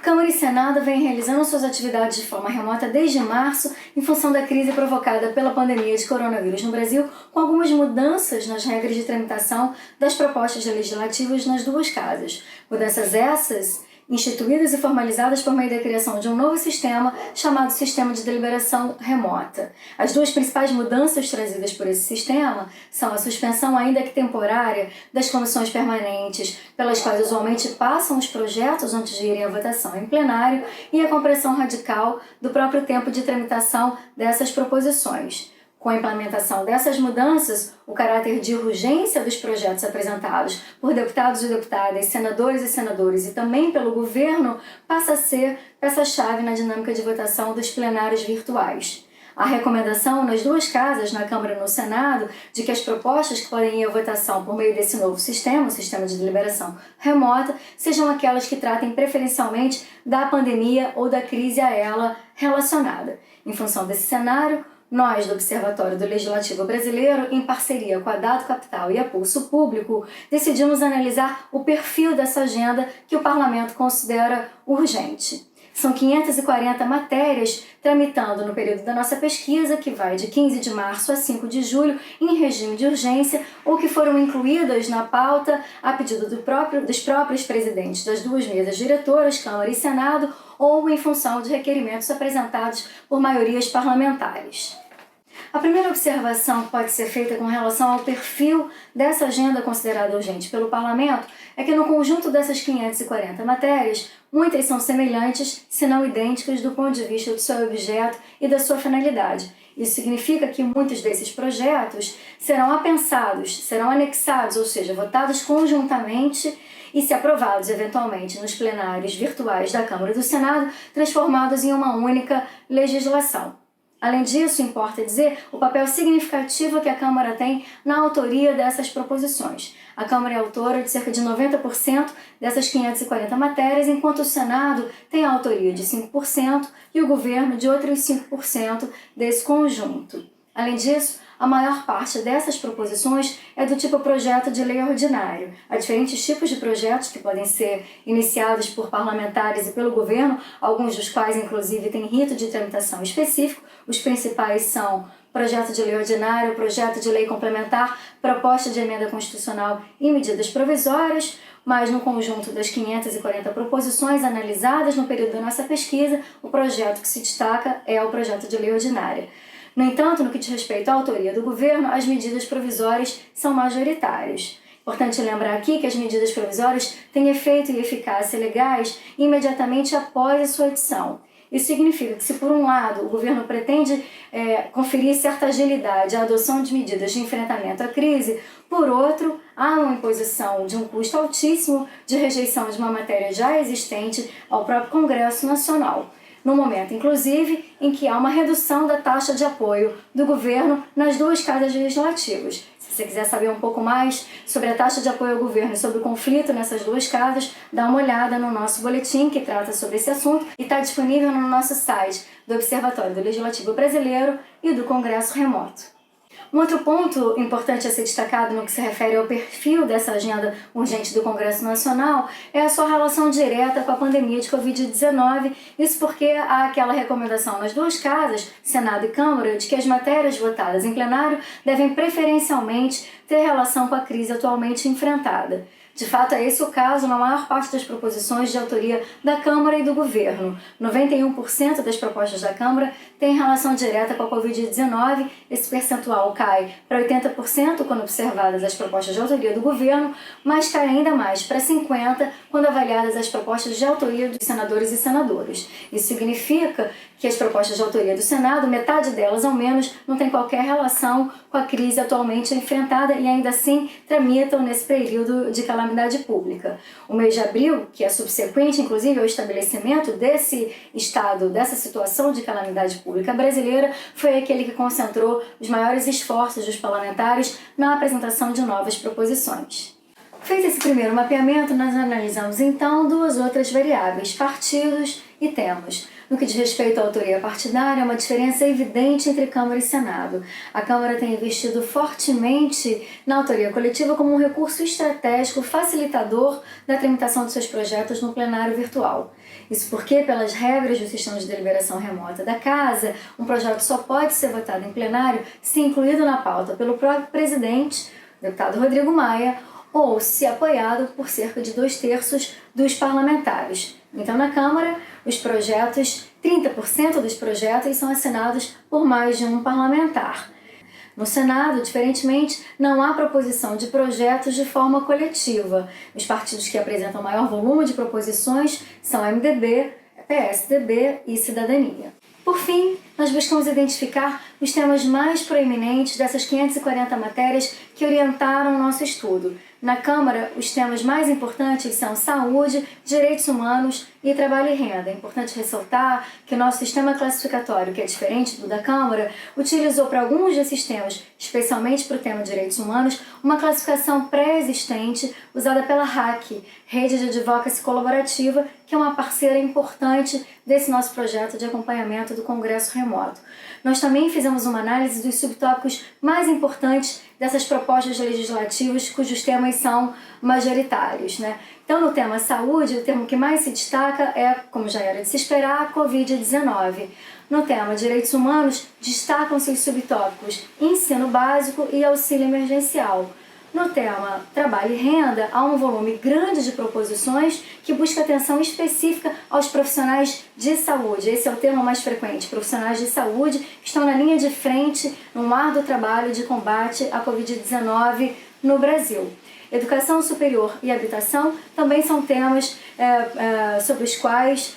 Câmara e Senado vêm realizando suas atividades de forma remota desde março, em função da crise provocada pela pandemia de coronavírus no Brasil, com algumas mudanças nas regras de tramitação das propostas legislativas nas duas casas. Mudanças essas instituídas e formalizadas por meio da criação de um novo sistema chamado Sistema de Deliberação Remota. As duas principais mudanças trazidas por esse sistema são a suspensão, ainda que temporária, das comissões permanentes, pelas quais usualmente passam os projetos antes de irem à votação em plenário, e a compressão radical do próprio tempo de tramitação dessas proposições. Com a implementação dessas mudanças, o caráter de urgência dos projetos apresentados por deputados e deputadas, senadores e senadores e também pelo governo passa a ser peça-chave na dinâmica de votação dos plenários virtuais. A recomendação nas duas casas, na Câmara e no Senado, de que as propostas que podem ir à votação por meio desse novo sistema, o sistema de deliberação remota, sejam aquelas que tratem preferencialmente da pandemia ou da crise a ela relacionada. Em função desse cenário, nós, do Observatório do Legislativo Brasileiro, em parceria com a Dado Capital e a Pulso Público, decidimos analisar o perfil dessa agenda que o Parlamento considera urgente. São 540 matérias tramitando no período da nossa pesquisa, que vai de 15 de março a 5 de julho, em regime de urgência, ou que foram incluídas na pauta a pedido dos próprios presidentes das duas mesas diretoras, Câmara e Senado, ou em função de requerimentos apresentados por maiorias parlamentares. A primeira observação que pode ser feita com relação ao perfil dessa agenda considerada urgente pelo Parlamento é que no conjunto dessas 540 matérias, muitas são semelhantes, se não idênticas, do ponto de vista do seu objeto e da sua finalidade. Isso significa que muitos desses projetos serão apensados, serão anexados, ou seja, votados conjuntamente e, se aprovados eventualmente nos plenários virtuais da Câmara e do Senado, transformados em uma única legislação. Além disso, importa dizer o papel significativo que a Câmara tem na autoria dessas proposições. A Câmara é autora de cerca de 90% dessas 540 matérias, enquanto o Senado tem a autoria de 5% e o governo de outros 5% desse conjunto. Além disso, a maior parte dessas proposições é do tipo projeto de lei ordinário. Há diferentes tipos de projetos que podem ser iniciados por parlamentares e pelo governo, alguns dos quais, inclusive, têm rito de tramitação específico. Os principais são projeto de lei ordinário, projeto de lei complementar, proposta de emenda constitucional e medidas provisórias, mas no conjunto das 540 proposições analisadas no período da nossa pesquisa, o projeto que se destaca é o projeto de lei ordinária. No entanto, no que diz respeito à autoria do governo, as medidas provisórias são majoritárias. Importante lembrar aqui que as medidas provisórias têm efeito e eficácia legais imediatamente após a sua edição. Isso significa que, se por um lado o governo pretende conferir certa agilidade à adoção de medidas de enfrentamento à crise, por outro, há uma imposição de um custo altíssimo de rejeição de uma matéria já existente ao próprio Congresso Nacional, no momento, inclusive, em que há uma redução da taxa de apoio do governo nas duas casas legislativas. Se você quiser saber um pouco mais sobre a taxa de apoio ao governo e sobre o conflito nessas duas casas, dá uma olhada no nosso boletim que trata sobre esse assunto e está disponível no nosso site do Observatório do Legislativo Brasileiro e do Congresso Remoto. Um outro ponto importante a ser destacado no que se refere ao perfil dessa agenda urgente do Congresso Nacional é a sua relação direta com a pandemia de Covid-19, isso porque há aquela recomendação nas duas casas, Senado e Câmara, de que as matérias votadas em plenário devem preferencialmente ter relação com a crise atualmente enfrentada. De fato, é esse o caso na maior parte das proposições de autoria da Câmara e do governo. 91% das propostas da Câmara têm relação direta com a Covid-19, esse percentual cai para 80% quando observadas as propostas de autoria do governo, mas cai ainda mais para 50% quando avaliadas as propostas de autoria dos senadores e senadoras. Isso significa que as propostas de autoria do Senado, metade delas ao menos, não tem qualquer relação com a crise atualmente enfrentada e ainda assim tramitam nesse período de calamidade pública. O mês de abril, que é subsequente inclusive ao estabelecimento desse estado, dessa situação de calamidade pública brasileira, foi aquele que concentrou os maiores esforços dos parlamentares na apresentação de novas proposições. Feito esse primeiro mapeamento, nós analisamos então duas outras variáveis, partidos e temas. No que diz respeito à autoria partidária, há uma diferença evidente entre Câmara e Senado. A Câmara tem investido fortemente na autoria coletiva como um recurso estratégico facilitador da tramitação de seus projetos no plenário virtual. Isso porque, pelas regras do sistema de deliberação remota da Casa, um projeto só pode ser votado em plenário se incluído na pauta pelo próprio presidente, o deputado Rodrigo Maia, ou se apoiado por cerca de 2/3 dos parlamentares. Então, na Câmara, os projetos, 30% dos projetos são assinados por mais de um parlamentar. No Senado, diferentemente, não há proposição de projetos de forma coletiva. Os partidos que apresentam maior volume de proposições são MDB, PSDB e Cidadania. Por fim, nós buscamos identificar os temas mais proeminentes dessas 540 matérias que orientaram o nosso estudo. Na Câmara, os temas mais importantes são saúde, direitos humanos e trabalho e renda. É importante ressaltar que o nosso sistema classificatório, que é diferente do da Câmara, utilizou para alguns desses temas, especialmente para o tema direitos humanos, uma classificação pré-existente usada pela RAC, Rede de Advocacy Colaborativa, que é uma parceira importante desse nosso projeto de acompanhamento do Congresso Remoto. Nós também fizemos uma análise dos subtópicos mais importantes dessas propostas legislativas cujos temas são majoritários, Então, no tema saúde, o termo que mais se destaca é, como já era de se esperar, a Covid-19. No tema direitos humanos, destacam-se os subtópicos ensino básico e auxílio emergencial. No tema trabalho e renda, há um volume grande de proposições que busca atenção específica aos profissionais de saúde. Esse é o tema mais frequente, profissionais de saúde que estão na linha de frente no árduo trabalho de combate à Covid-19 no Brasil. Educação superior e habitação também são temas sobre os quais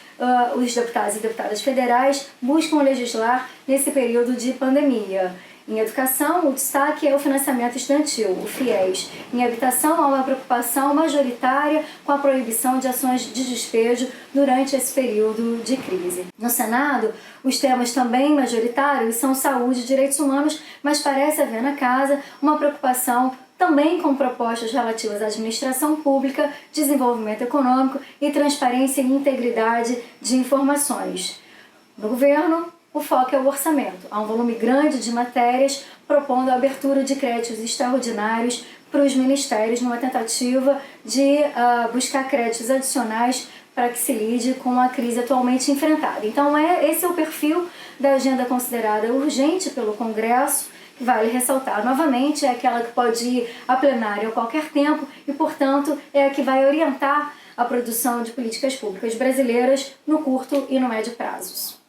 os deputados e deputadas federais buscam legislar nesse período de pandemia. Em educação, o destaque é o financiamento estudantil, o FIES. Em habitação, há uma preocupação majoritária com a proibição de ações de despejo durante esse período de crise. No Senado, os temas também majoritários são saúde e direitos humanos, mas parece haver na Casa uma preocupação também com propostas relativas à administração pública, desenvolvimento econômico e transparência e integridade de informações. No governo, o foco é o orçamento. Há um volume grande de matérias propondo a abertura de créditos extraordinários para os ministérios numa tentativa de buscar créditos adicionais para que se lide com a crise atualmente enfrentada. Então, esse é o perfil da agenda considerada urgente pelo Congresso, que vale ressaltar novamente, é aquela que pode ir a plenário a qualquer tempo e, portanto, é a que vai orientar a produção de políticas públicas brasileiras no curto e no médio prazos.